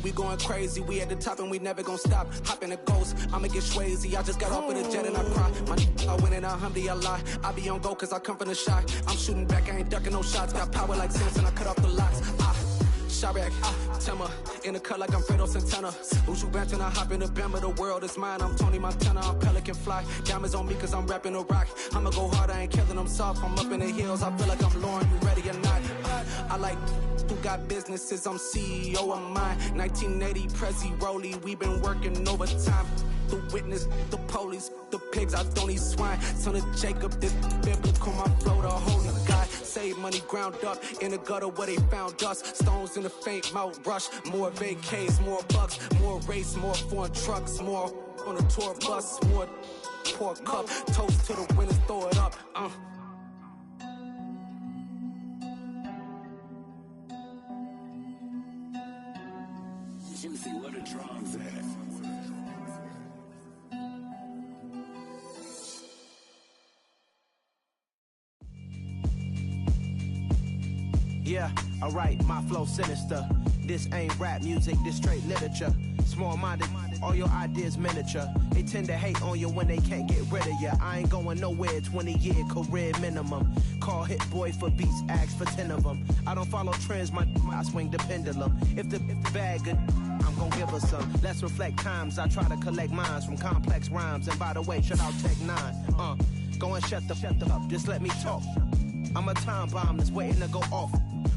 We going crazy, we at the top and we never gonna stop. Hop in a ghost, I'ma get swayzy. I just got off with a jet and I cry. My I win in a Humvee, I lie. I be on go cause I come from the shot. I'm shooting back, I ain't ducking no shots. Got power like Samson, I cut off the locks. Chirac, Timmer, in the cut like I'm Fredo Santana. Who's you benching? I hop in the Bama, the world is mine. I'm Tony Montana, I'm Pelican Fly. Diamonds on me cause I'm rapping a rock. I'ma go hard, I ain't killing them soft. I'm up in the hills, I feel like I'm Lauren, you ready or not? I like who got businesses, I'm CEO of mine. 1980 Prezi Rolly, we been working overtime. The witness, the police, the pigs, I don't eat swine. Son of Jacob, this biblical, my flow, the holy God. Save money ground up in the gutter where they found us. Stones in the faint mouth rush. More vacays, more bucks, more race, more foreign trucks, more on a tour bus, more pour cup. Toast to the winners, throw it up. Juicy, what a drums at. Yeah, alright, my flow sinister. This ain't rap music, this straight literature. Small-minded, all your ideas miniature. They tend to hate on you when they can't get rid of you. I ain't going nowhere, 20-year career minimum. Call Hit Boy for beats, ask for 10 of them. I don't follow trends, I swing the pendulum. If the bag good, I'm gon' give her some. Let's reflect times, I try to collect minds from complex rhymes. And by the way, shout out Tech 9. Go and shut the up, just let me talk. I'm a time bomb that's waiting to go off.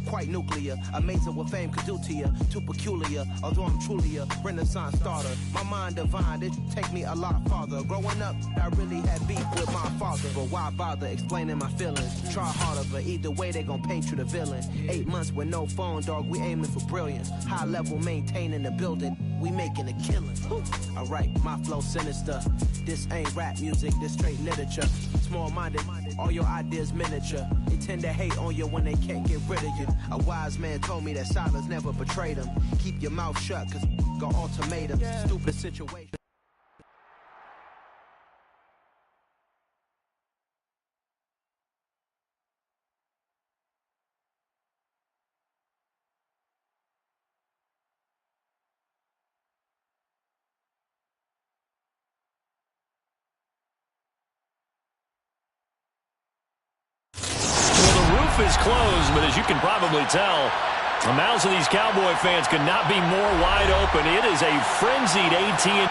Quite nuclear, amazing what fame could do to you. Too peculiar, although I'm truly a renaissance starter. My mind divine, it take me a lot farther. Growing up, I really had beef with my father. But why bother explaining my feelings? Try harder, but either way they gon' paint you the villain. 8 months with no phone, dog, we aiming for brilliance. High level maintaining the building, we making a killing. Alright, my flow sinister. This ain't rap music, this straight literature. Small-minded, all your ideas miniature. They tend to hate on you when they can't get rid of you. A wise man told me that silence never betrayed him. Keep your mouth shut, cause got ultimatums. Yeah. Stupid situation. Is closed, but as you can probably tell, the mouths of these Cowboy fans could not be more wide open. It is a frenzied AT&T.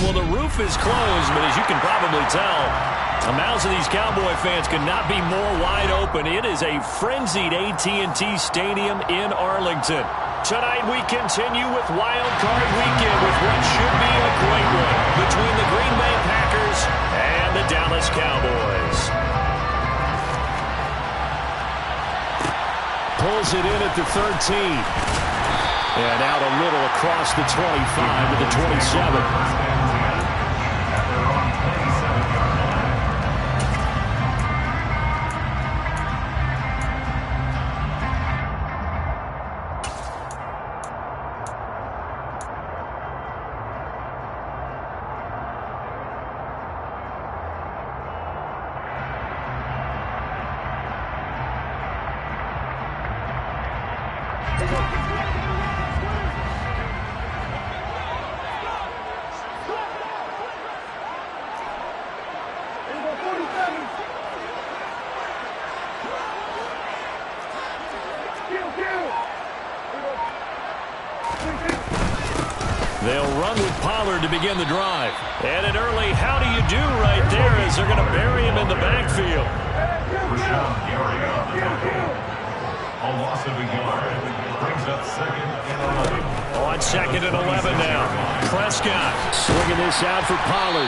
Well, the roof is closed, but as you can probably tell, the mouths of these Cowboy fans could not be more wide open. It is a frenzied AT&T Stadium in Arlington. Tonight we continue with Wild Card Weekend with what should be a great one between the Green Bay Packers and the Dallas Cowboys. Pulls it in at the 13. And out a little across the 25 to the 27. They'll run with Pollard to begin the drive. And an early how do you do right there as they're going to bury him in the backfield. A loss of a yard brings up 2nd and 11. On 2nd and 11 now. Prescott swinging this out for Pollard.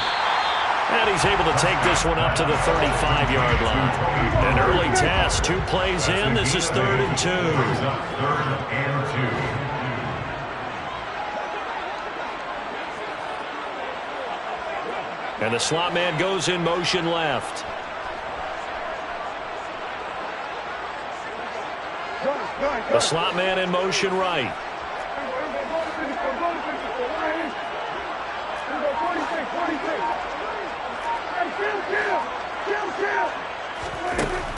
And he's able to take this one up to the 35-yard line. An early task, 2 plays in. This is 3rd and 2. Brings up 3rd and 2. And the slot man goes in motion left. The slot man in motion right.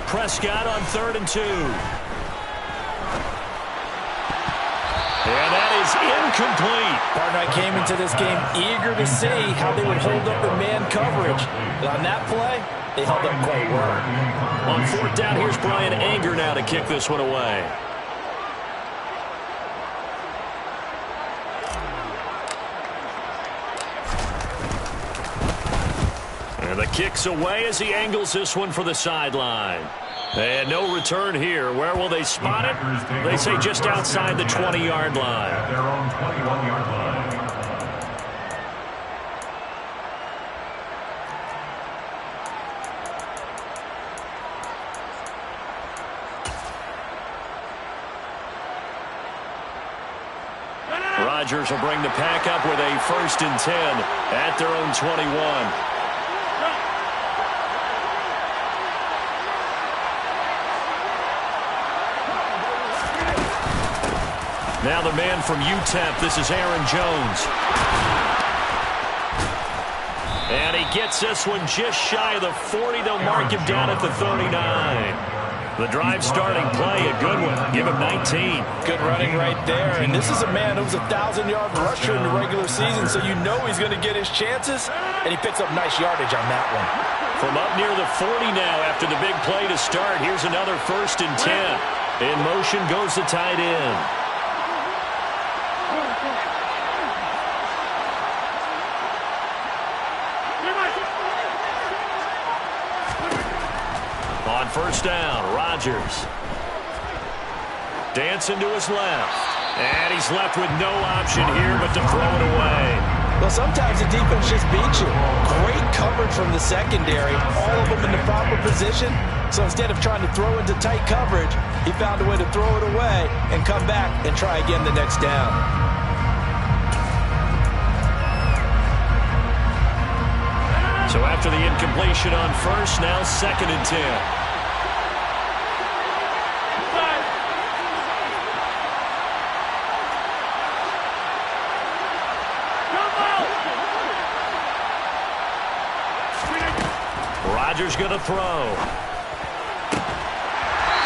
Prescott on 3rd and 2. And that is incomplete. Partner, I came into this game eager to see how they would hold up in man coverage. But on that play, they held up quite well. On 4th down, here's Brian Anger now to kick this one away. And the kick's away as he angles this one for the sideline. And no return here. Where will they spot it? They say just outside the 20-yard line. At their own 21-yard line. Rodgers will bring the pack up with a 1st and 10 at their own 21. Now the man from UTEP, this is Aaron Jones. And he gets this one just shy of the 40. They'll mark him down at the 39. The drive starting play, a good one. Give him 19. Good running right there. And this is a man who was a 1,000-yard rusher in the regular season, so you know he's going to get his chances. And he picks up nice yardage on that one. From up near the 40 now after the big play to start. Here's another 1st and 10. In motion goes the tight end. On 1st down, Rodgers. Dancing to his left. And he's left with no option here but to throw it away. Well, sometimes the defense just beats you. Great coverage from the secondary. All of them in the proper position. So instead of trying to throw into tight coverage, he found a way to throw it away and come back and try again the next down. So after the incompletion on 1st, now 2nd and 10. Rodgers going to throw.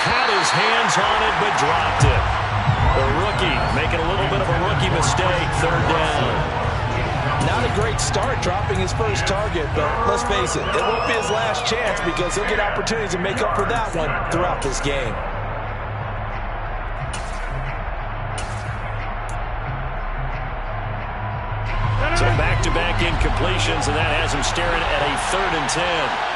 Had his hands on it, but dropped it. The rookie making a little bit of a rookie mistake. 3rd down. Not a great start dropping his first target, but let's face it, it won't be his last chance because he'll get opportunities to make up for that one throughout this game. So back-to-back incompletions, and that has him staring at a 3rd and 10.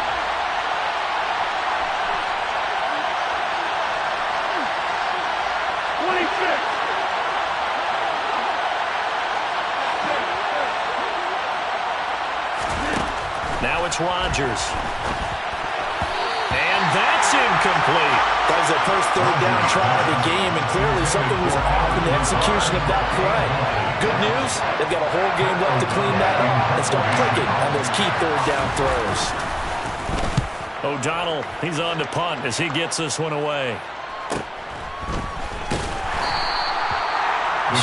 Now it's Rodgers. And that's incomplete. That was their first third down try of the game, and clearly something was off in the execution of that play. Good news, they've got a whole game left to clean that up and start clicking on those key third down throws. O'Donnell, he's on to punt as he gets this one away.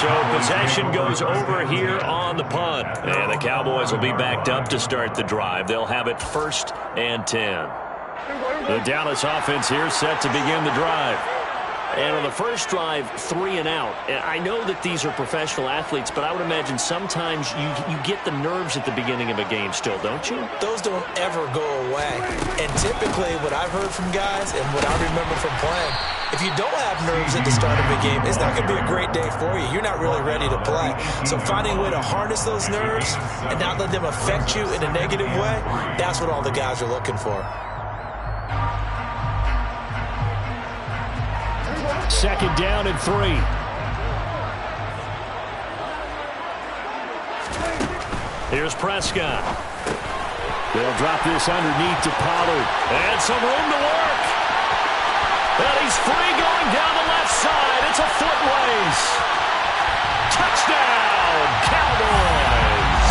So possession goes over here on the punt. And the Cowboys will be backed up to start the drive. They'll have it 1st and 10. The Dallas offense here set to begin the drive. And on the first drive, 3 and out. And I know that these are professional athletes, but I would imagine sometimes you get the nerves at the beginning of a game still, don't you? Those don't ever go away. And typically what I've heard from guys and what I remember from playing, if you don't have nerves at the start of a game, it's not going to be a great day for you. You're not really ready to play. So finding a way to harness those nerves and not let them affect you in a negative way, that's what all the guys are looking for. 2nd down and 3. Here's Prescott. They'll drop this underneath to Pollard. And some room to work. And he's free going down the left side. It's a foot race. Touchdown, Cowboys.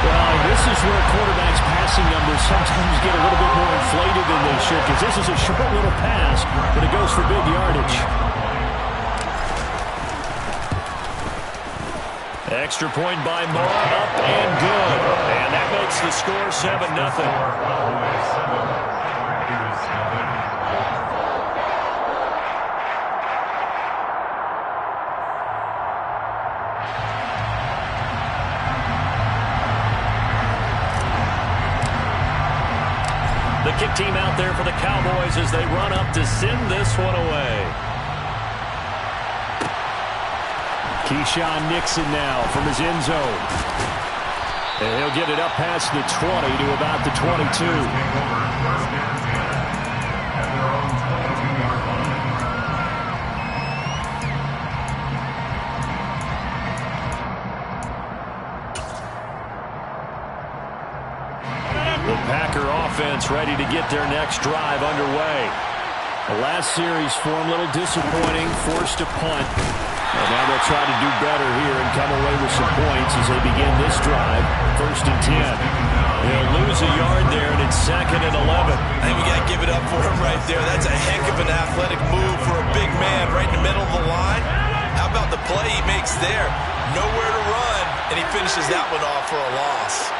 Well, this is where quarterbacks' passing numbers sometimes get a little bit more inflated than they should, because this is a short little pass, but it goes for big yardage. Extra point by Moore, up and good. And that makes the score 7-0. The kick team out there for the Cowboys as they run up to send this one away. Keyshawn Nixon now from his end zone. And he'll get it up past the 20 to about the 22. The Packer offense ready to get their next drive underway. The last series for them, a little disappointing, forced to punt. And now they'll try to do better here and come away with some points as they begin this drive, 1st and 10. They'll lose a yard there, and it's 2nd and 11. I think we got to give it up for him right there. That's a heck of an athletic move for a big man right in the middle of the line. How about the play he makes there? Nowhere to run, and he finishes that one off for a loss.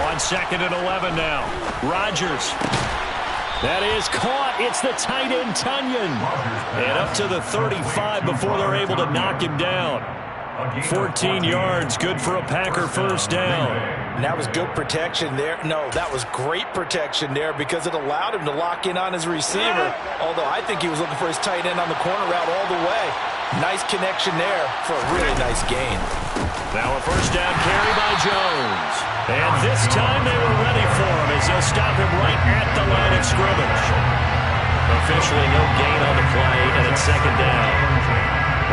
On 2nd and 11 now. Rodgers. That is caught. It's the tight end, Tunyon. And up to the 35 before they're able to knock him down. 14 yards, good for a Packer 1st down. And that was good protection there. No, that was great protection there because it allowed him to lock in on his receiver. Although I think he was looking for his tight end on the corner route all the way. Nice connection there for a really nice gain. Now a 1st down carry by Jones. And this time they were ready for him as they'll stop him right at the line of scrimmage. Officially no gain on the play, and it's 2nd down.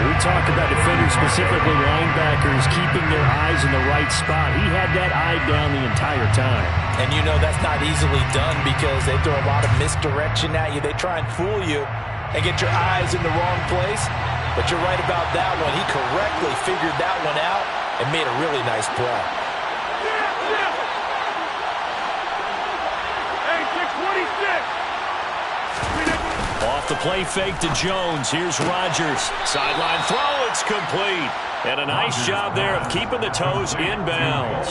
We talk about defenders, specifically linebackers, keeping their eyes in the right spot. He had that eye down the entire time. And you know that's not easily done because they throw a lot of misdirection at you. They try and fool you and get your eyes in the wrong place. But you're right about that one. He correctly figured that one out and made a really nice play. Off the play fake to Jones. Here's Rodgers. Sideline throw. It's complete. And a nice job there of keeping the toes inbounds.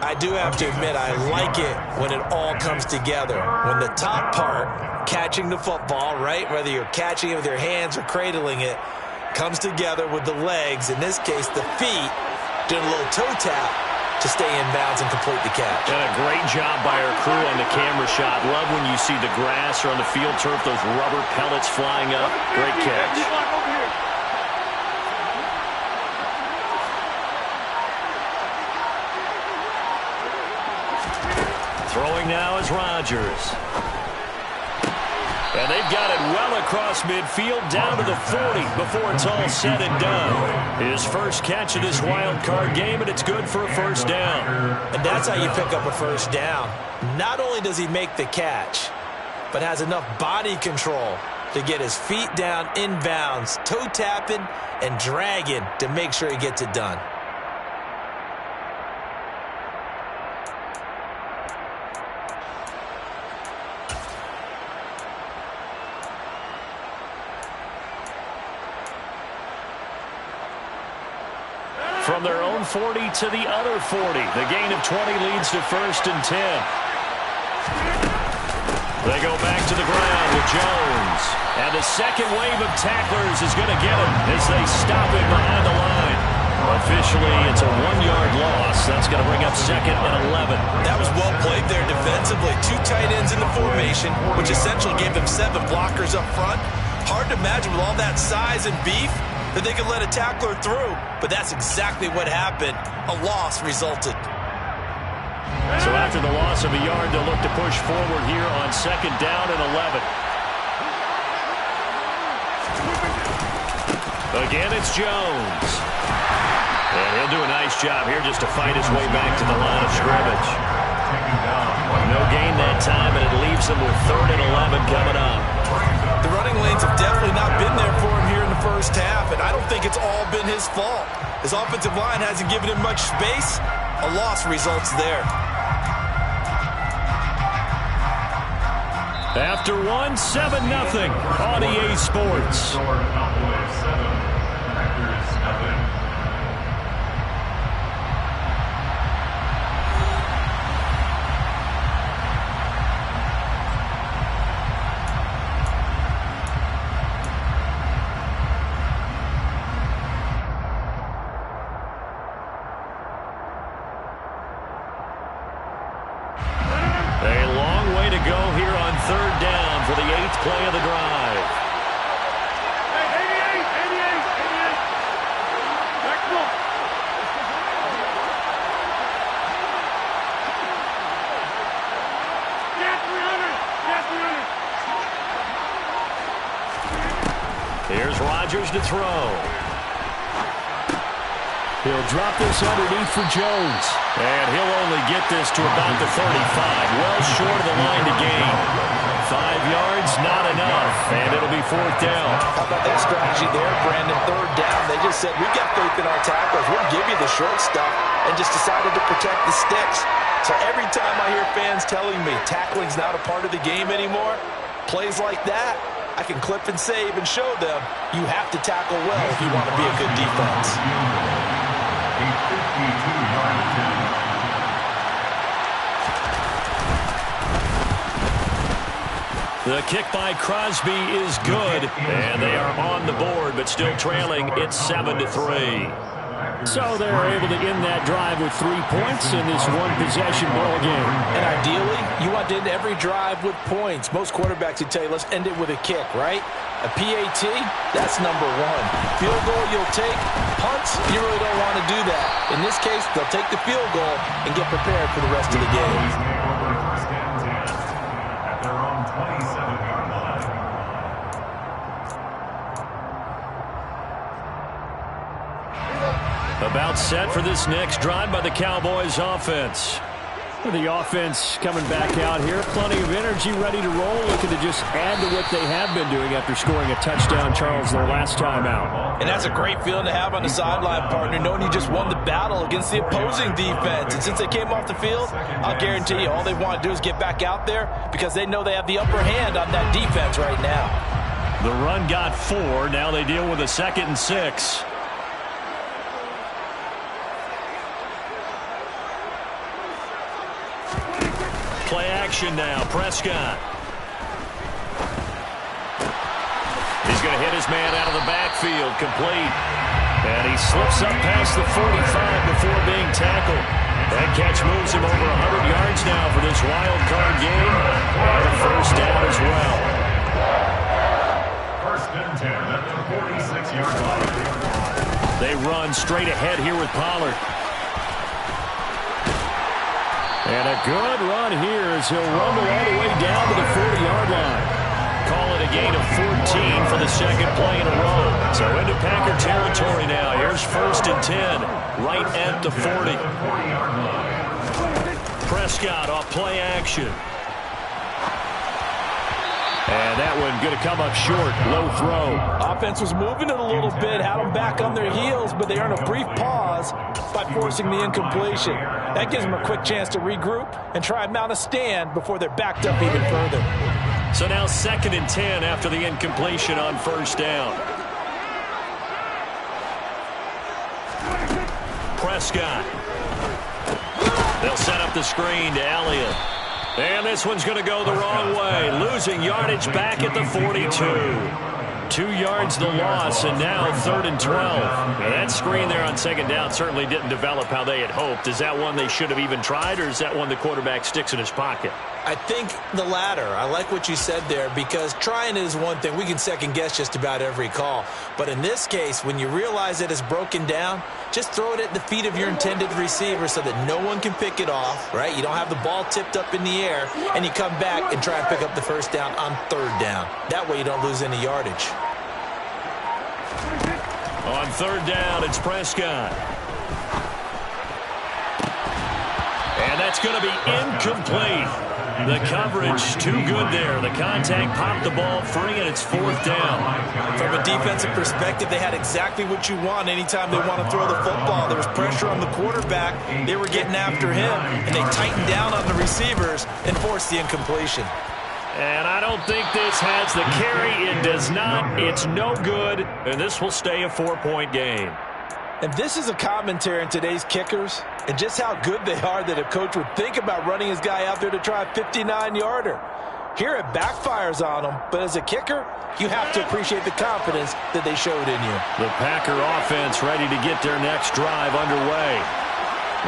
I do have to admit, I like it when it all comes together. When the top part, catching the football, right, whether you're catching it with your hands or cradling it, comes together with the legs, in this case the feet, doing a little toe tap to stay in bounds and complete the catch. And a great job by our crew on the camera shot. Love when you see the grass or on the field turf, those rubber pellets flying up. Great catch. Throwing now is Rodgers. And they've got it well across midfield down to the 40 before it's all said and done. His first catch of this wild card game, and it's good for a first down. And that's how you pick up a first down. Not only does he make the catch, but has enough body control to get his feet down inbounds, toe tapping and dragging to make sure he gets it done. From their own 40 to the other 40. The gain of 20 leads to 1st and 10. They go back to the ground with Jones. And the second wave of tacklers is going to get him as they stop him behind the line. Officially, it's a 1-yard loss. That's going to bring up 2nd and 11. That was well played there defensively. 2 tight ends in the formation, which essentially gave them 7 blockers up front. Hard to imagine with all that size and beef that they could let a tackler through, but that's exactly what happened. A loss resulted. So after the loss of a yard, they'll look to push forward here on 2nd down and 11. Again, it's Jones. And he'll do a nice job here just to fight his way back to the line of scrimmage. No gain that time, and it leaves them with 3rd and 11 coming up. The running lanes have definitely not been there for him here in the first half, and I don't think it's all been his fault. His offensive line hasn't given him much space. A loss results there. After 7-0 on EA Sports. Play of the drive. Here's Rodgers to throw. He'll drop this underneath for Jones. And he'll only get this to about the 35. Well short of the line to gain. 5 yards, not enough, and it'll be 4th down. How about that strategy there, Brandon? 3rd down. They just said, we got faith in our tacklers. We'll give you the short stuff, and just decided to protect the sticks. So every time I hear fans telling me tackling's not a part of the game anymore, plays like that, I can clip and save and show them you have to tackle well if you want to be a good defense. A 52-yard attempt. The kick by Crosby is good, and they are on the board, but still trailing. It's 7-3. So they're able to end that drive with 3 points in this one-possession ball game. And ideally, you want to end every drive with points. Most quarterbacks would tell you, let's end it with a kick, right? A PAT, that's number 1. Field goal you'll take. Punts, you really don't want to do that. In this case, they'll take the field goal and get prepared for the rest of the game. About set for this next drive by the Cowboys offense. The offense coming back out here. Plenty of energy, ready to roll. Looking to just add to what they have been doing after scoring a touchdown, Charles, their last time out. And that's a great feeling to have on the sideline, partner, knowing you just won the battle against the opposing defense. And since they came off the field, I'll guarantee you all they want to do is get back out there because they know they have the upper hand on that defense right now. The run got 4. Now they deal with a 2nd and 6. Play action now. Prescott. He's going to hit his man out of the backfield. Complete. And he slips up past the 45 before being tackled. That catch moves him over 100 yards now for this wild card game. And a first down as well. 1st and 10 at the 46-yard line. They run straight ahead here with Pollard. And a good run here as he'll rumble all the way down to the 40-yard line. call it a gain of 14 for the second play in a row. So into Packer territory now. Here's 1st and 10, right at the 40. Prescott off play action. And that one going to come up short. Low throw. Offense was moving it a little bit, had them back on their heels, but they earned a brief pause by forcing the incompletion. That gives them a quick chance to regroup and try and mount a stand before they're backed up even further. So now 2nd and 10 after the incompletion on 1st down. Prescott. They'll set up the screen to Elliott. And this one's going to go the wrong way. Losing yardage back at the 42. 2 yards the loss, and now 3rd and 12. Now that screen there on 2nd down certainly didn't develop how they had hoped. Is that one they should have even tried, or is that one the quarterback sticks in his pocket? I think the latter. I like what you said there, because trying is one thing. We can second guess just about every call. But in this case, when you realize it is broken down, just throw it at the feet of your intended receiver so that no one can pick it off, right? You don't have the ball tipped up in the air, and you come back and try and pick up the 1st down on 3rd down. That way you don't lose any yardage. On 3rd down, it's Prescott. And that's going to be incomplete. The coverage too good there. The contact popped the ball free, and it's 4th down. From a defensive perspective, they had exactly what you want anytime they want to throw the football. There was pressure on the quarterback. They were getting after him, and they tightened down on the receivers and forced the incompletion. And I don't think this has the carry. It does not. It's no good, and this will stay a 4-point game. And this is a commentary on today's kickers and just how good they are that a coach would think about running his guy out there to try a 59-yarder. Here it backfires on him, but as a kicker, you have to appreciate the confidence that they showed in you. The Packer offense ready to get their next drive underway.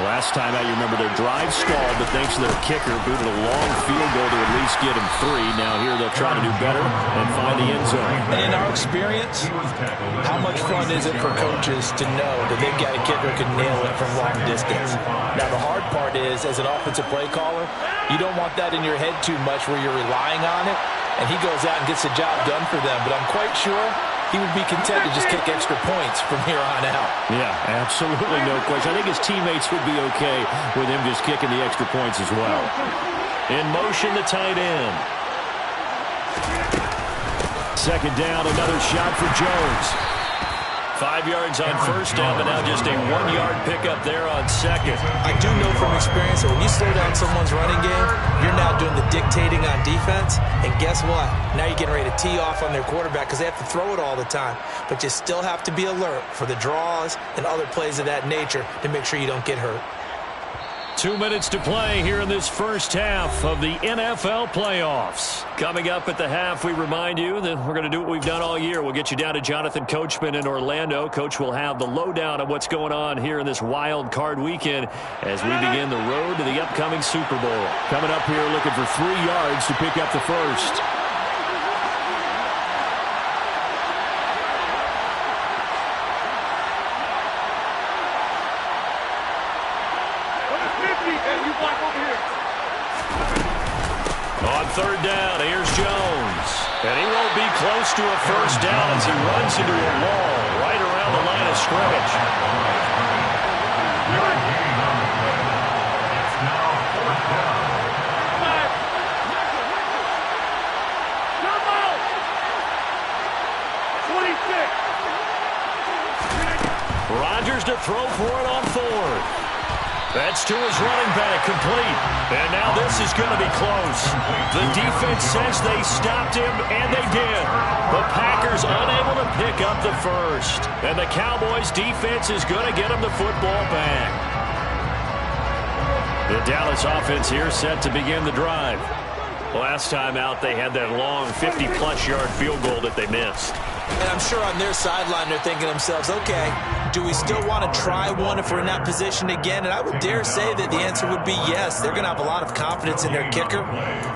Last time out, you remember their drive stalled, but thanks to their kicker, booted a long field goal to at least get him 3. Now here they'll try to do better and find the end zone. And in our experience, how much fun is it for coaches to know that they've got a kicker who can nail it from long distance? Now the hard part is, as an offensive play caller, you don't want that in your head too much where you're relying on it, and he goes out and gets the job done for them. But I'm quite sure he would be content to just kick extra points from here on out. Yeah, absolutely no question. I think his teammates would be okay with him just kicking the extra points as well. In motion, the tight end. 2nd down, another shot for Jones. 5 yards on 1st down, but now just a 1-yard pickup there on 2nd. I do know from experience that when you slow down someone's running game, you're now doing the dictating on defense. And guess what? Now you're getting ready to tee off on their quarterback because they have to throw it all the time. But you still have to be alert for the draws and other plays of that nature to make sure you don't get hurt. 2 minutes to play here in this first half of the NFL playoffs. Coming up at the half, we remind you that we're going to do what we've done all year. We'll get you down to Jonathan Coachman in Orlando. Coach will have the lowdown of what's going on here in this wild card weekend as we begin the road to the upcoming Super Bowl. Coming up here looking for 3 yards to pick up the first. On 3rd down, here's Jones. And he won't be close to a 1st down as he runs into a wall right around the line of scrimmage. Rodgers to throw for it on 4th. That's to his running back, complete. And now this is going to be close. The defense says they stopped him, and they did. The Packers unable to pick up the 1st. And the Cowboys defense is going to get him the football back. The Dallas offense here set to begin the drive. Last time out, they had that long 50-plus yard field goal that they missed. And I'm sure on their sideline they're thinking to themselves, okay, do we still want to try one if we're in that position again? And I would dare say that the answer would be yes. They're going to have a lot of confidence in their kicker.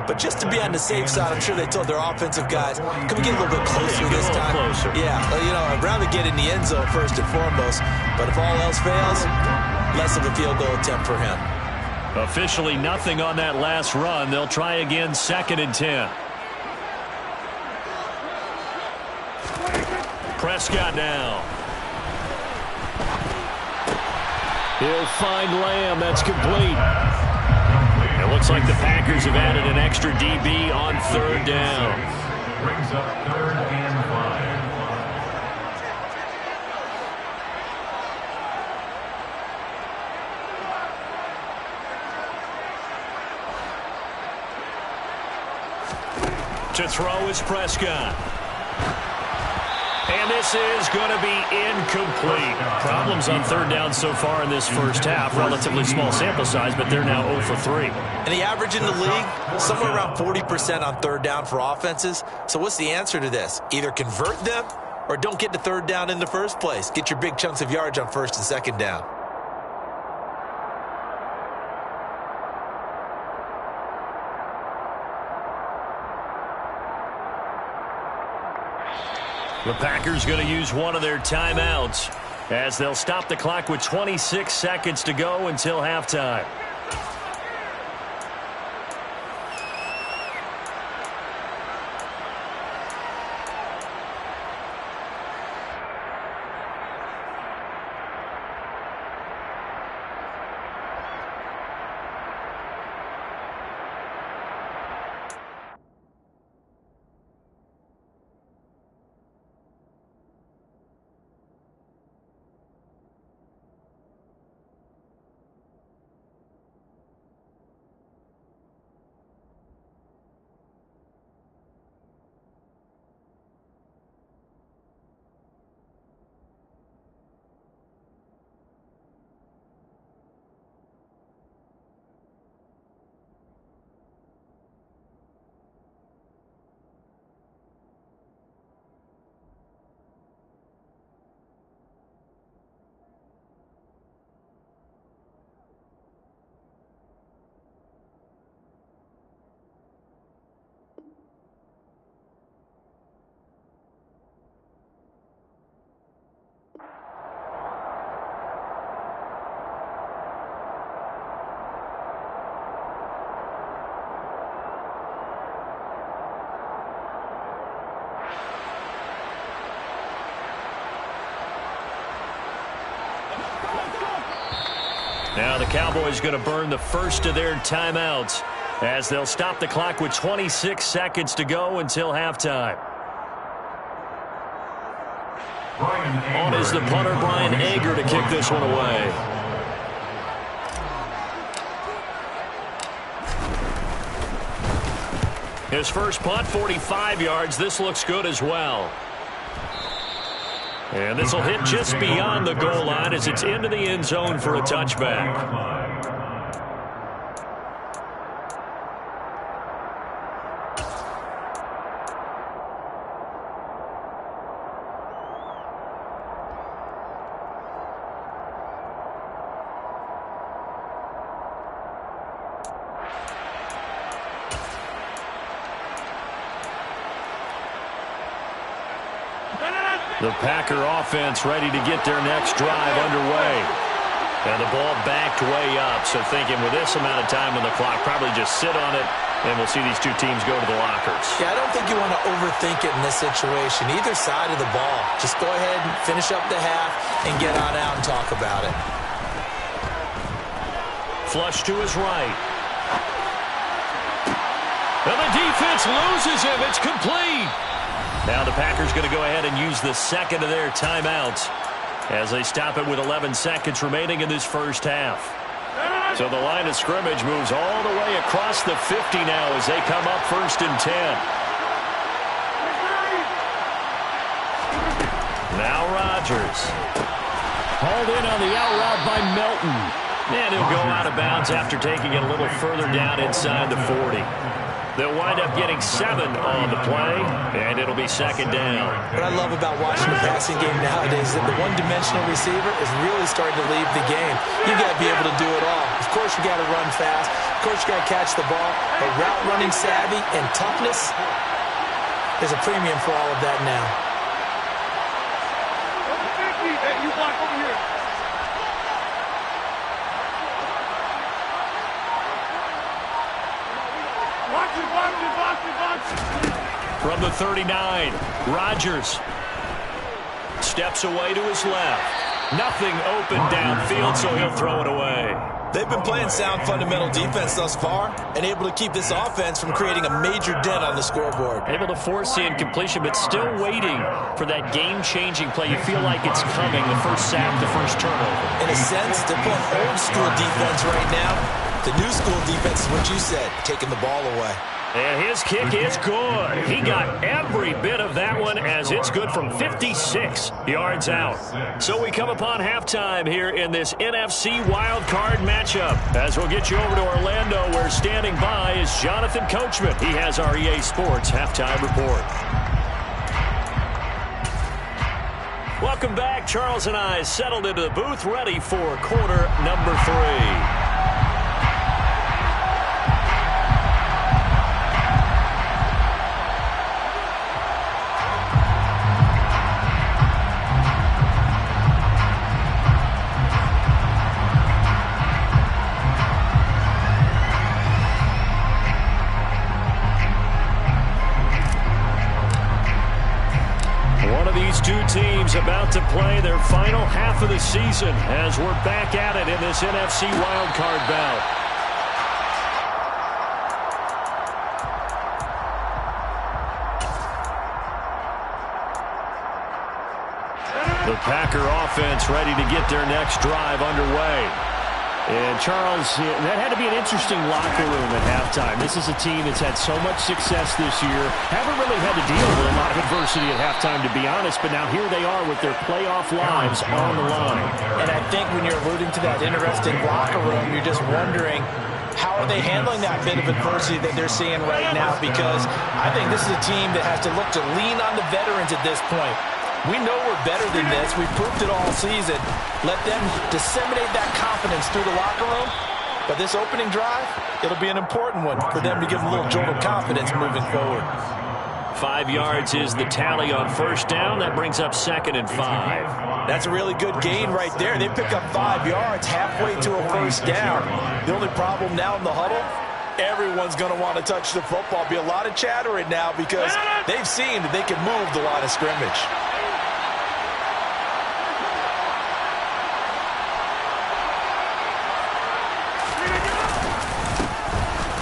But just to be on the safe side, I'm sure they told their offensive guys, can we get a little bit closer this time? Closer. Yeah, you know, I'd rather get in the end zone first and foremost. But if all else fails, less of a field goal attempt for him. Officially nothing on that last run. They'll try again 2nd and 10. Prescott now. He'll find Lamb. That's complete. It looks like the Packers have added an extra DB on third down. Brings up 3rd and 5. To throw is Prescott. And this is going to be incomplete. Problems on third down so far in this first half. Relatively small sample size, but they're now 0 for 3. And the average in the league, somewhere around 40% on third down for offenses. So what's the answer to this? Either convert them or don't get to third down in the first place. Get your big chunks of yards on first and second down. The Packers going to use one of their timeouts as they'll stop the clock with 26 seconds to go until halftime. Now the Cowboys going to burn the first of their timeouts as they'll stop the clock with 26 seconds to go until halftime. On is the punter, Brian Ager, to kick this one away. His first punt, 45 yards. This looks good as well. And this will hit just beyond the goal line as it's into the end zone for a touchback. The Packer offense ready to get their next drive underway. And the ball backed way up. So thinking with this amount of time on the clock, probably just sit on it, and we'll see these two teams go to the lockers. Yeah, I don't think you want to overthink it in this situation. Either side of the ball. Just go ahead and finish up the half and get on out and talk about it. Flush to his right. And the defense loses him. It's complete. Now the Packers going to go ahead and use the second of their timeouts as they stop it with 11 seconds remaining in this first half. So the line of scrimmage moves all the way across the 50 now as they come up 1st and 10. Now Rodgers. Hauled in on the out route by Melton. And he'll go out of bounds after taking it a little further down inside the 40. They'll wind up getting 7 on the play, and it'll be 2nd down. What I love about watching the passing game nowadays is that the one-dimensional receiver is really starting to leave the game. You got to be able to do it all. Of course, you got to run fast. Of course, you got to catch the ball. But route running savvy and toughness, there's a premium for all of that now. You block over here. From the 39, Rodgers. steps away to his left. Nothing open downfield, so he'll throw it away. They've been playing sound fundamental defense thus far and able to keep this offense from creating a major dent on the scoreboard. Able to force the incompletion, but still waiting for that game-changing play. You feel like it's coming, the first sack, the first turnover. In a sense, they're playing old-school defense right now. The new school defense is what you said, taking the ball away. And his kick is good. He got every bit of that one as it's good from 56 yards out. So we come upon halftime here in this NFC wild card matchup. As we'll get you over to Orlando, where standing by is Jonathan Coachman. He has our EA Sports halftime report. Welcome back. Charles and I settled into the booth, ready for quarter number 3. Two teams about to play their final half of the season as we're back at it in this NFC wildcard bout. The Packer offense ready to get their next drive underway. And Charles, that had to be an interesting locker room at halftime. This is a team that's had so much success this year. Haven't really had to deal with a lot of adversity at halftime, to be honest. But now here they are with their playoff lives on the line. And I think when you're alluding to that interesting locker room, you're just wondering, how are they handling that bit of adversity that they're seeing right now? Because I think this is a team that has to look to lean on the veterans at this point. We know we're better than this. We've proved it all season. Let them disseminate that confidence through the locker room. But this opening drive, it'll be an important one for them to give them a little jolt of confidence moving forward. 5 yards is the tally on first down. That brings up 2nd and 5. That's a really good gain right there. They pick up 5 yards halfway to a first down. The only problem now in the huddle, everyone's going to want to touch the football. Be a lot of chatter right now because they've seen that they can move the line of scrimmage.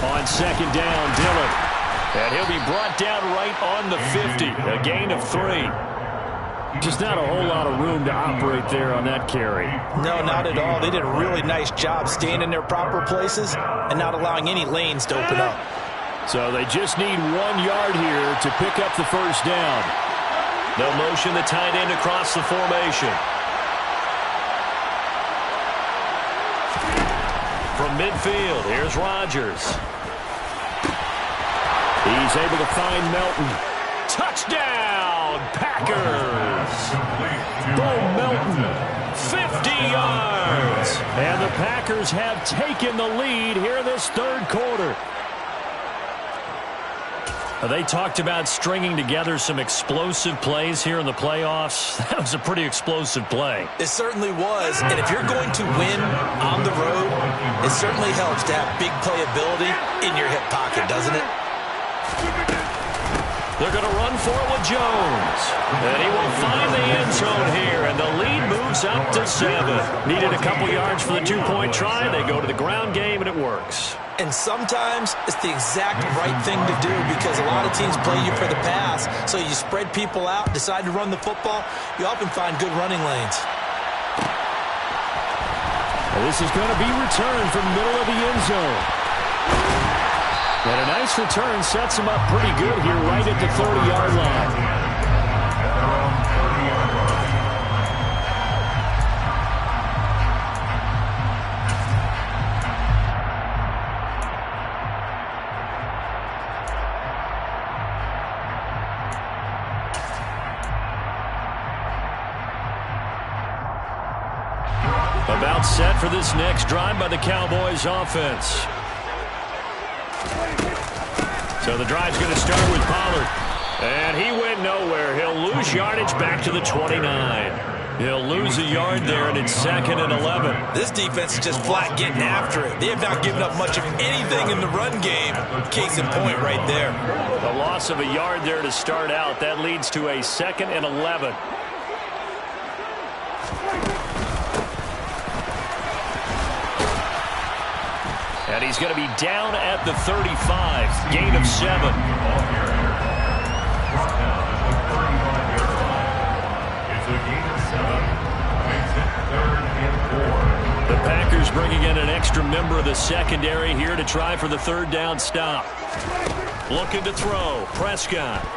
On 2nd down, Dillon. And he'll be brought down right on the 50. A gain of 3. Just not a whole lot of room to operate there on that carry. No, not at all. They did a really nice job staying in their proper places and not allowing any lanes to open up. So they just need 1 yard here to pick up the first down. They'll motion the tight end across the formation. From midfield, here's Rodgers. He's able to find Melton. Touchdown, Packers! Bo Melton, 50 yards. And the Packers have taken the lead here in this third quarter. They talked about stringing together some explosive plays here in the playoffs. That was a pretty explosive play. It certainly was. And if you're going to win on the road, it certainly helps to have big playability in your hip pocket, doesn't it? They're going to run for it with Jones. And he will find the end zone here, and the lead moves up to 7. Needed a couple yards for the two-point try. They go to the ground game, and it works. And sometimes it's the exact right thing to do because a lot of teams play you for the pass. So you spread people out, decide to run the football. You often find good running lanes. And this is going to be returned from the middle of the end zone. And a nice return sets him up pretty good here right at the 30-yard line. About set for this next drive by the Cowboys offense. So the drive's going to start with Pollard. And he went nowhere. He'll lose yardage back to the 29. He'll lose a yard there, and it's 2nd and 11. This defense is just flat getting after it. They have not given up much of anything in the run game. Case in point right there. The loss of a yard there to start out. That leads to a 2nd and 11. And he's going to be down at the 35. Gain of 7. It's a gain of 7. Makes it 3rd and 4. The Packers bringing in an extra member of the secondary here to try for the 3rd down stop. Looking to throw. Prescott.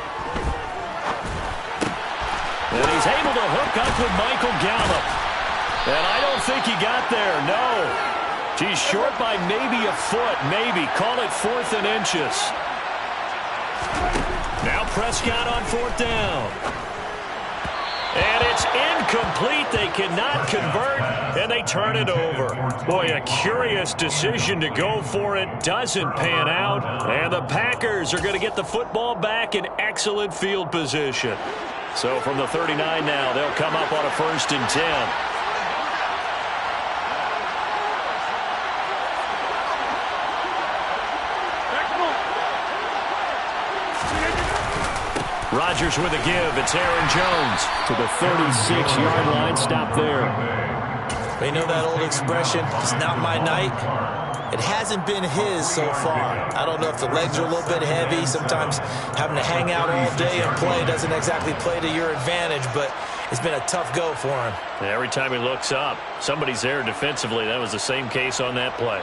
And he's able to hook up with Michael Gallup. And I don't think he got there. No. He's short by maybe a foot. Maybe. Call it 4th and inches. Now Prescott on 4th down. And it's incomplete. They cannot convert, and they turn it over. Boy, a curious decision to go for it. Doesn't pan out. And the Packers are going to get the football back in excellent field position. So from the 39 now, they'll come up on a 1st and 10. Rodgers with a give. It's Aaron Jones to the 36-yard line. Stop there. You know that old expression, it's not my night. It hasn't been his so far. I don't know if the legs are a little bit heavy. Sometimes having to hang out all day and play doesn't exactly play to your advantage, but it's been a tough go for him. Every time he looks up, somebody's there defensively. That was the same case on that play.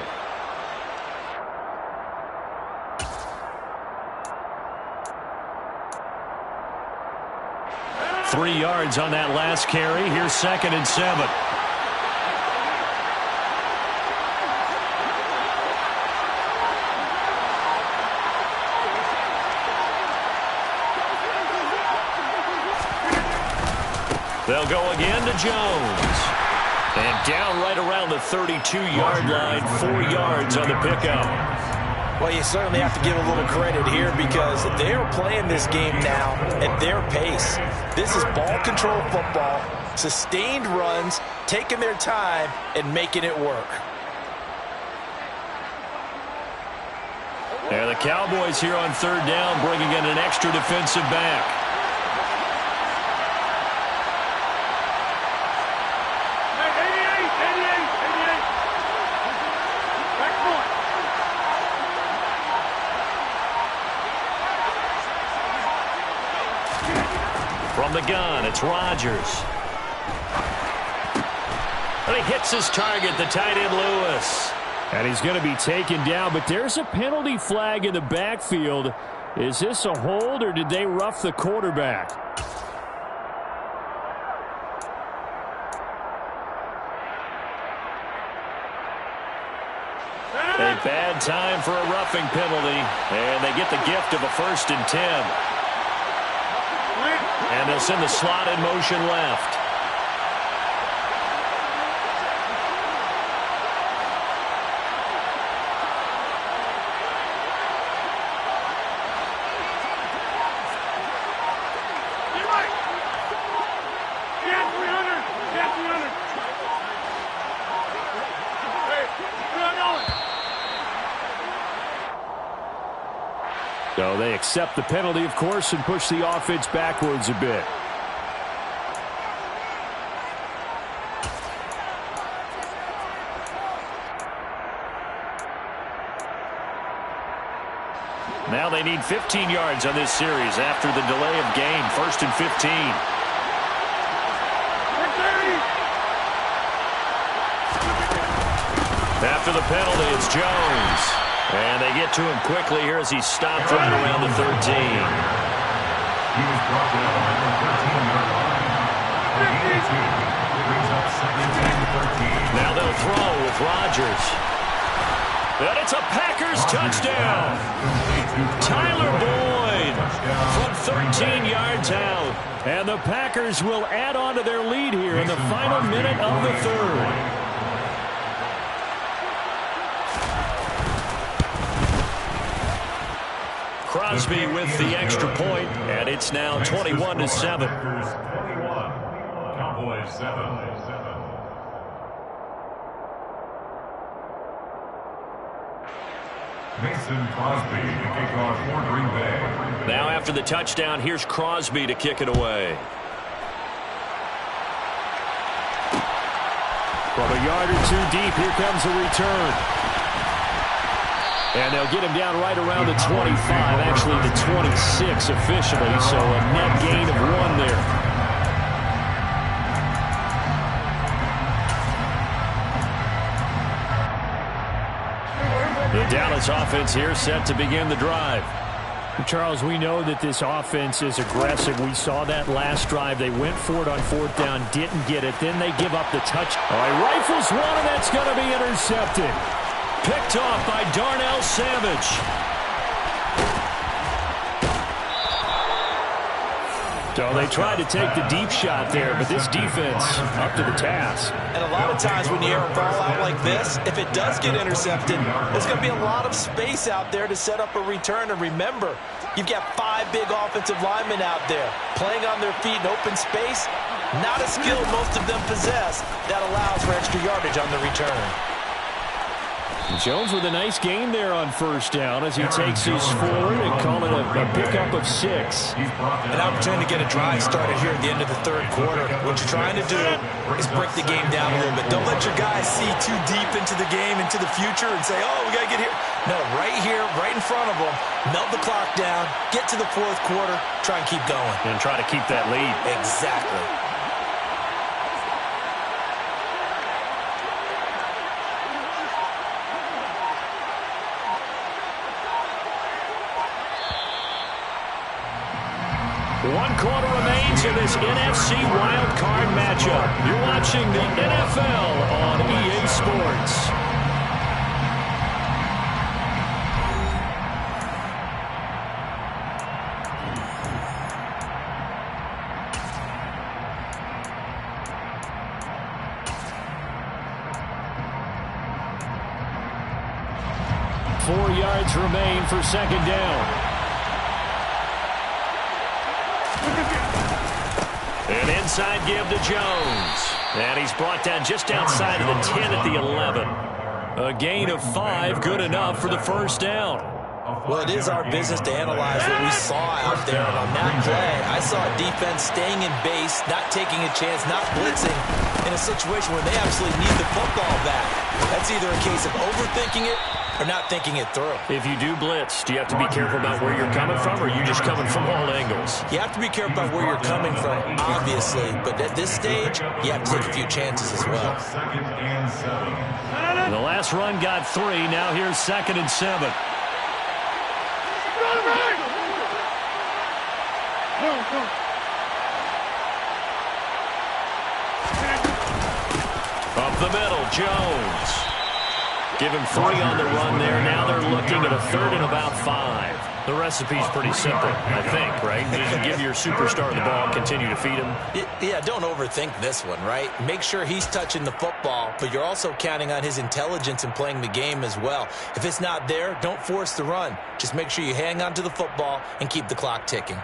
Three yards on that last carry. Here's 2nd and 7. They'll go again to Jones. And down right around the 32-yard line, 4 yards on the pickup. Well, you certainly have to give a little credit here because they're playing this game now at their pace. This is ball control football, sustained runs, taking their time and making it work. And the Cowboys here on 3rd down bringing in an extra defensive back. From the gun, it's Rodgers. And he hits his target, the tight end Lewis. And he's going to be taken down, but there's a penalty flag in the backfield. Is this a hold, or did they rough the quarterback? A bad time for a roughing penalty, and they get the gift of a 1st and 10. And they'll send the slot in motion left. So they accept the penalty, of course, and push the offense backwards a bit. Now they need 15 yards on this series after the delay of game. 1st and 15. After the penalty, it's Jones. And they get to him quickly here as he's stopped right around the 13. He was brought down at the 13-yard line. Brings up 2nd and 13. Now they'll throw with Rodgers. And it's a Packers touchdown. Tyler Boyd from 13 yards out. And the Packers will add on to their lead here in the final minute of the 3rd. Crosby with the extra point, and it's now 21-7. Cowboys 7. Mason Crosby to kick off for Green Bay. Now after the touchdown, here's Crosby to kick it away. From a yard or two deep, here comes a return. And they'll get him down right around the 25, actually the 26 officially, so a net gain of 1 there. The Dallas offense here set to begin the drive. Charles, we know that this offense is aggressive. We saw that last drive. They went for it on 4th down, didn't get it. Then they give up the touch. All right, rifles one, and that's going to be intercepted. Picked off by Darnell Savage. So they tried to take the deep shot there, but this defense up to the task. And a lot of times when you air a ball out like this, if it does get intercepted, there's going to be a lot of space out there to set up a return. And remember, you've got 5 big offensive linemen out there playing on their feet in open space. Not a skill most of them possess that allows for extra yardage on the return. Jones with a nice gain there on 1st down as he takes his forward and call it a pickup of 6. An opportunity to get a drive started here at the end of the 3rd quarter. What you're trying to do is break the game down a little bit. Don't let your guys see too deep into the game, into the future, and say, oh, we got to get here. No, right here, right in front of them, melt the clock down, get to the 4th quarter, try and keep going. And try to keep that lead. Exactly. One quarter remains in this NFC wildcard matchup. You're watching the NFL on EA Sports. Four yards remain for 2nd down. An inside give to Jones. And he's brought down just outside of the 10 at the 11. A gain of 5, good enough for the 1st down. Well, it is our business to analyze what we saw out there. And on that play, I saw a defense staying in base, not taking a chance, not blitzing in a situation where they absolutely need the football back. That's either a case of overthinking it or not thinking it through. If you do blitz, do you have to be careful about where you're coming from, or are you just coming from all angles? You have to be careful about where you're coming from, obviously. But at this stage, you have to take a few chances as well. 2nd and 7. The last run got 3. Now here's 2nd and 7. Up the middle, Jones. Give him 3 on the run there. Now they're looking at a 3rd and about 5. The recipe's pretty simple, I think, right? Just give your superstar the ball, continue to feed him. Yeah, don't overthink this one, right? Make sure he's touching the football, but you're also counting on his intelligence in playing the game as well. If it's not there, don't force the run. Just make sure you hang on to the football and keep the clock ticking.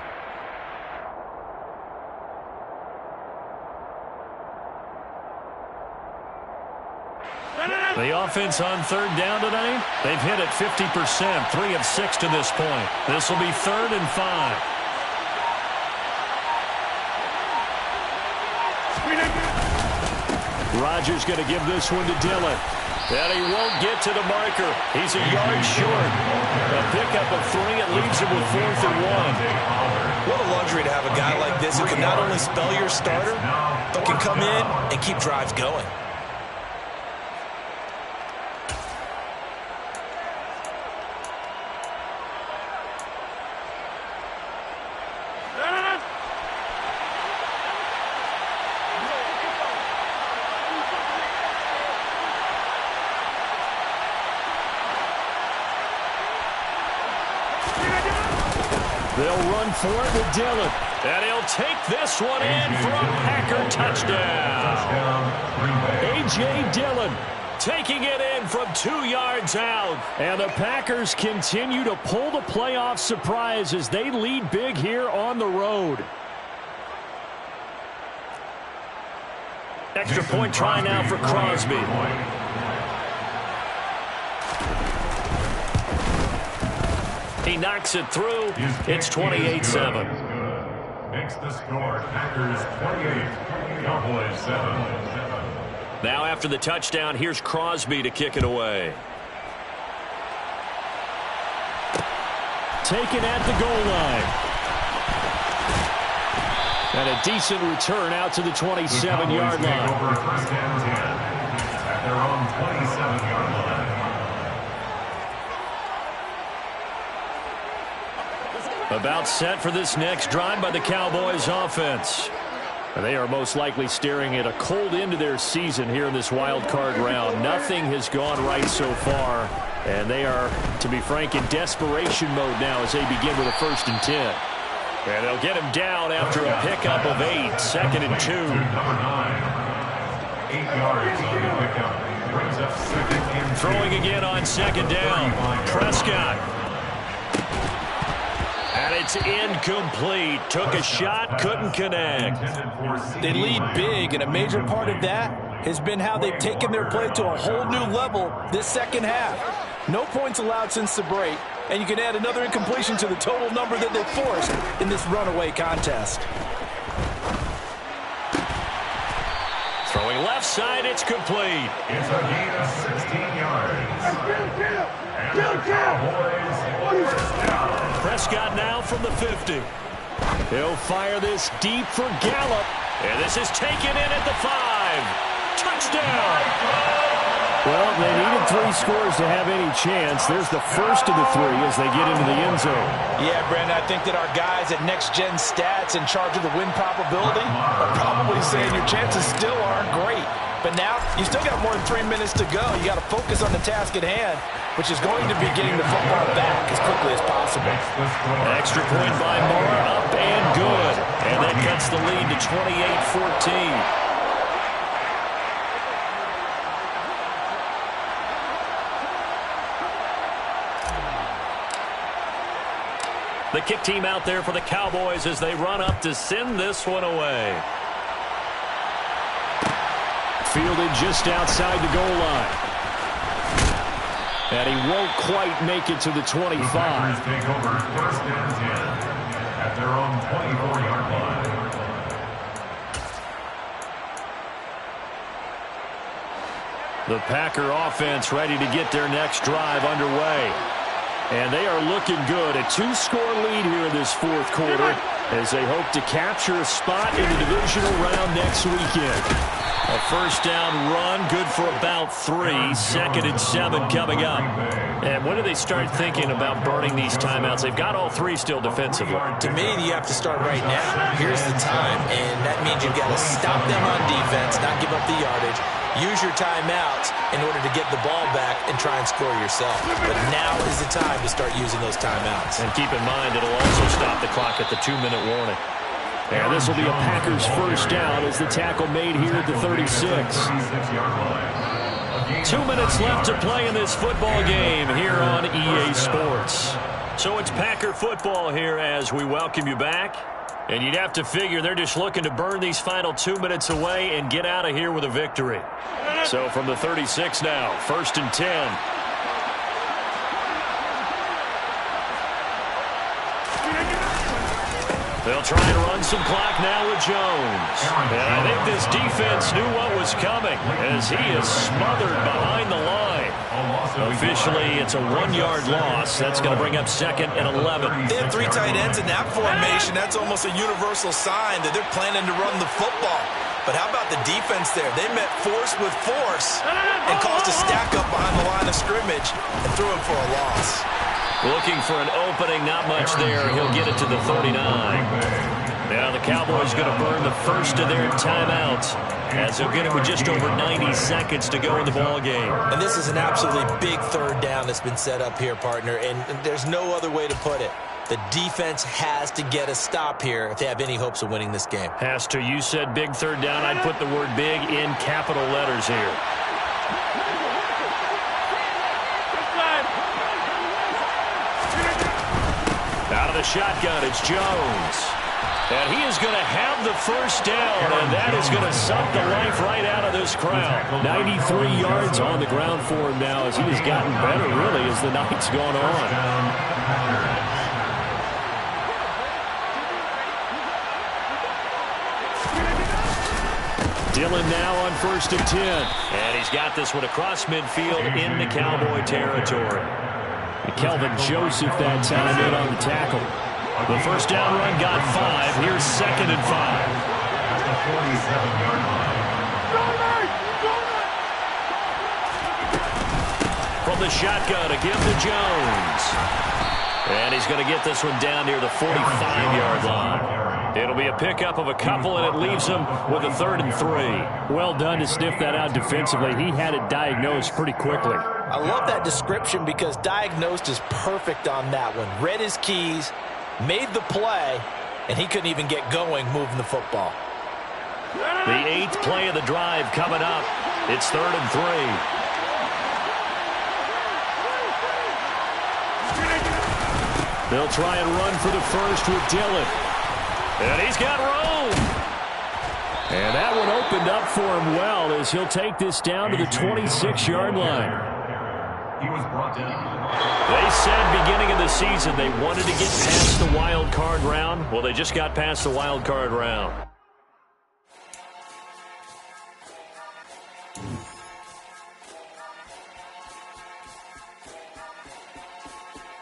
The offense on 3rd down tonight, they've hit it 50%, 3 of 6 to this point. This will be 3rd and 5. Rodgers going to give this one to Dillon. And he won't get to the marker. He's a yard short. A pickup of 3. It leaves him with 4th and 1. What a luxury to have a guy like this who can not only spell your starter, but can come in and keep drives going. They'll run for it with Dillon. And he'll take this one in for a Packer touchdown. A.J. Dillon taking it in from 2 yards out. And the Packers continue to pull the playoff surprise as they lead big here on the road. Extra point try now for Crosby. He knocks it through. It's 28-7. Makes the score. Packers 28, Cowboys 7. Now after the touchdown, here's Crosby to kick it away. taken at the goal line. And a decent return out to the 27-yard line. Over first and 10 at their own 27-yard line. About set for this next drive by the Cowboys offense. And they are most likely staring at a cold end to their season here in this wild card round. Nothing has gone right so far. And they are, to be frank, in desperation mode now as they begin with a 1st and 10. And they'll get him down after a pickup of 8, 2nd and 2. Number 9. 8 yards on the pickup. Brings up 2nd and 2. Throwing again on 2nd down. Prescott. And it's incomplete. Took a shot, couldn't connect. They lead big, and a major part of that has been how they've taken their play to a whole new level this second half. No points allowed since the break, and you can add another incompletion to the total number that they forced in this runaway contest. Throwing left side, it's complete. It's a gain of 16 yards. And the Cowboys first down. Prescott now from the 50. He'll fire this deep for Gallup. And this is taken in at the 5. Touchdown! Well, they needed 3 scores to have any chance. There's the first of the 3 as they get into the end zone. Yeah, Brandon, I think that our guys at Next Gen Stats in charge of the win probability are probably saying your chances still aren't great. But now, you still got more than 3 minutes to go. You got to focus on the task at hand, which is going to be getting the football back as quickly as possible. Extra point by Moore, up and good. And that cuts the lead to 28-14. The kick team out there for the Cowboys as they run up to send this one away. Fielded just outside the goal line. And he won't quite make it to the 25. The Packers take over 1st and 10 at their own 24-yard line. The Packer offense ready to get their next drive underway. And they are looking good. A 2-score lead here in this 4th quarter as they hope to capture a spot in the divisional round next weekend. A 1st down run, good for about 3. 2nd and 7 coming up. And when do they start thinking about burning these timeouts? They've got all 3 still defensively. To me, you have to start right now. Here's the time, and that means you've got to stop them on defense, not give up the yardage. Use your timeouts in order to get the ball back and try and score yourself. But now is the time to start using those timeouts. And keep in mind, it'll also stop the clock at the 2-minute warning. And this will be a Packers 1st down as the tackle made here at the 36. 2 minutes left to play in this football game here on EA Sports. So it's Packer football here as we welcome you back. And you'd have to figure they're just looking to burn these final 2 minutes away and get out of here with a victory. So from the 36 now, 1st and 10. They'll try and run some clock now with Jones. And I think this defense knew what was coming as he is smothered behind the line. Officially, it's a 1-yard loss. That's going to bring up 2nd and 11. They have 3 tight ends in that formation. That's almost a universal sign that they're planning to run the football. But how about the defense there? They met force with force and caused a stack up behind the line of scrimmage and threw him for a loss. Looking for an opening, not much there. He'll get it to the 39. Now the Cowboys going to burn the first of their timeouts as they'll get it with just over 90 seconds to go in the ball game. And this is an absolutely big 3rd down that's been set up here, partner, and there's no other way to put it. The defense has to get a stop here if they have any hopes of winning this game. Has to. You said big 3rd down. I'd put the word big in capital letters here. Out of the shotgun, it's Jones. And he is going to have the 1st down, and that is going to suck the life right out of this crowd. 93 yards on the ground for him now as he has gotten better, really, as the night's gone on. Dillon now on 1st and 10. And he's got this one across midfield into Cowboy territory. Kelvin Joseph that time in on the tackle. The first down run got 5. Here's 2nd and 5. At the 47-yard line. From the shotgun, a give to Jones. And he's going to get this one down near the 45-yard line. It'll be a pickup of a couple, and it leaves him with a 3rd and 3. Well done to sniff that out defensively. He had it diagnosed pretty quickly. I love that description because diagnosed is perfect on that one. Read his keys, made the play, and he couldn't even get going moving the football. The 8th play of the drive coming up. It's 3rd and 3. They'll try and run for the first with Dillon. And he's got room. And that one opened up for him well as he'll take this down to the 26-yard line. He was brought down. They said beginning of the season they wanted to get past the wild card round. Well, they just got past the wild card round.